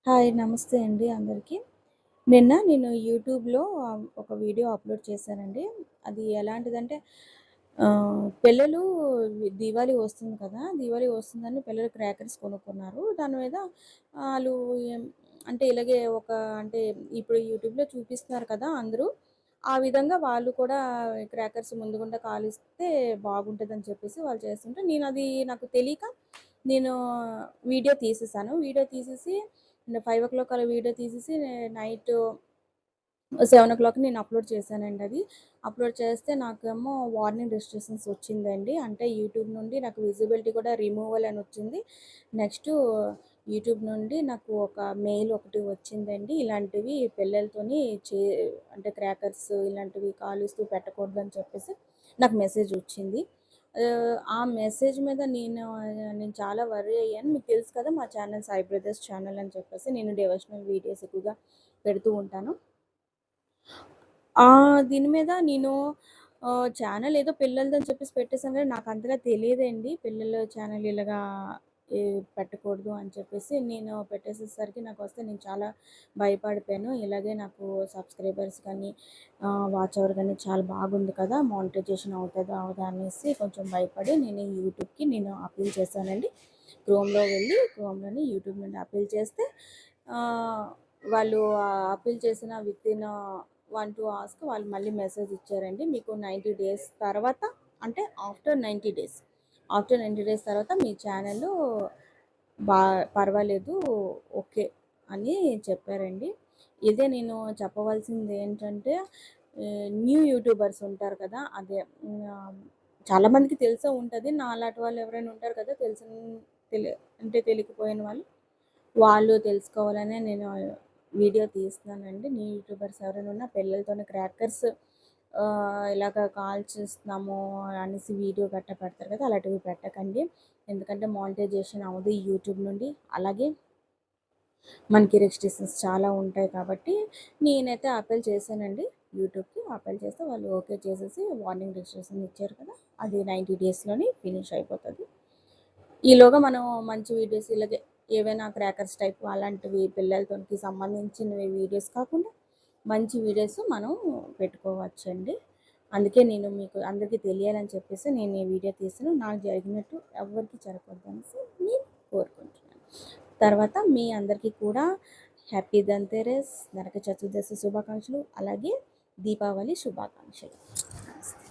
Hi! నమస్తే అండి అందరికీ. నేను యూట్యూబ్‌లో ఒక వీడియో అప్‌లోడ్ చేశానండి. అది ఎలాంటిదంటే పిల్లలు దీవాళి వస్తుంది కదా! దీవాళి వస్తుందని పిల్లలు క్రాకర్స్ కొనుక్కున్నారు. దాని మీద ఆళ్ళు ఏం అంటే ఇలాగే అంటే ఇప్పుడు యూట్యూబ్‌లో చూపిస్తున్నారు కదా అందరూ. ఆ విధంగా వాళ్ళు కూడా క్రాకర్స్ ముందు గుండా కాలిస్తే బాగుంటదని చెప్పేసి వాళ్ళు చేస్తుంటే నాకు తెలీక నేను వీడియో తీసేసాను. వీడియో తీసేసి 5:00 అలా వీడియో తీసేసి నైట్ 7:00 నేను అప్‌లోడ్ చేశానండి అది. అప్‌లోడ్ చేస్తే నాకేమో వార్నింగ్ రిస్ట్రిక్షన్స్ వచ్చిందండి. అంటే యూట్యూబ్ నుండి నాకు విజిబిలిటీ కూడా రిమూవల్ అని వచ్చింది. నెక్స్టు యూట్యూబ్ నుండి నాకు ఒక మెయిల్ ఒకటి వచ్చిందండి. ఇలాంటివి పిల్లలతోని చే అంటే క్రాకర్స్ ఇలాంటివి కాలుస్తూ పెట్టకూడదని చెప్పేసి నాకు మెసేజ్ వచ్చింది. ఆ మెసేజ్ మీద నేను చాలా వర్రీ అయ్యాను. మీకు తెలుసు కదా! మా ఛానల్ సాయి బ్రదర్స్ ఛానల్ అని చెప్పేసి నేను డివోషనల్ వీడియోస్ ఎక్కువగా పెడుతూ ఉంటాను. దీని మీద నేను ఛానెల్ ఏదో పిల్లలదని చెప్పేసి పెట్టేసాను గానీ, నాకంతగా తెలీదండి. పిల్లల ఛానెల్ ఇలాగా ఈ పెట్టకూడదు అని చెప్పేసి నేను పెట్టేసేసరికి నాకొస్తే నేను చాలా భయపడిపోయాను. ఇలాగే నాకు సబ్స్క్రైబర్స్ కానీ, వాచ్ అవర్ గానీ చాలా బాగుంది కదా! మానిటైజేషన్ అవుతదా? అవ్వదా? అనేసి కొంచెం భయపడి నేను అప్పీల్ చేశానండి. క్రోమ్‌లోని యూట్యూబ్ నుండి అప్పీల్ చేస్తే ఆహ్, వాళ్ళు అప్పీల్ చేసిన వితిన్ 1, 2 అవర్స్‌కి వాళ్ళు మళ్ళీ మెసేజ్ ఇచ్చారండి. మీకు 90 డేస్ తర్వాత అంటే ఆఫ్టర్ 90 డేస్. ఆఫ్టర్ 90 డేస్ తర్వాత మీ ఛానెలు బా పర్వాలేదు. ఓకే. అని చెప్పారండి. ఇదే నేను చెప్పవలసిందేంటంటే న్యూ యూట్యూబర్స్ ఉంటారు కదా! చాలామందికి తెలిసే ఉంటది. నాలాంటి వాళ్ళు ఎవరైనా ఉంటారు కదా! తెలి అంటే తెలియకపోయిన వాళ్ళు తెలుసుకోవాలనే నేను వీడియో తీస్తున్నానండి. న్యూ యూట్యూబర్స్ ఎవరైనా ఉన్నా పిల్లలతోని క్రాకర్స్ ఇలాగ కాల్చేస్తున్నాము అనేసి వీడియో గట్టా పెడతారు కదా! అలాంటివి పెట్టకండి. ఎందుకంటే మానిటైజేషన్ అవ్వదు ఈ యూట్యూబ్ నుండి. అలాగే మనకి రెస్ట్రిక్షన్స్ చాలా ఉంటాయి కాబట్టి నేనైతే అప్పీల్ చేశానండి యూట్యూబ్‌కి. అప్పీల్ చేస్తే వాళ్ళు ఓకే చేసేసి వార్నింగ్ రిజిస్ట్రేషన్ ఇచ్చారు కదా! అది 90 డేస్‌లోని ఫినిష్ అయిపోతది. ఈలోగా మనం మంచి వీడియోస్ ఇలాగే ఏవైనా క్రాకర్స్ టైప్ అలాంటివి పిల్లలతోనికి సంబంధించినవి వీడియోస్ కాకుండా మంచి వీడియోస్ మనం పెట్టుకోవచ్చండి. అందుకే నేను మీకు అందరికీ తెలియాలని చెప్పేసి నేను ఈ వీడియో తీసాను. నాకు జరిగినట్టు ఎవ్వరికీ జరగకూడదనేసి నేను కోరుకుంటున్నాను. తర్వాత మీ అందరికీ కూడా హ్యాపీ ధన్‌తేరస్, నరక చతుర్దశి శుభాకాంక్షలు. అలాగే దీపావళి శుభాకాంక్షలు. నమస్తే.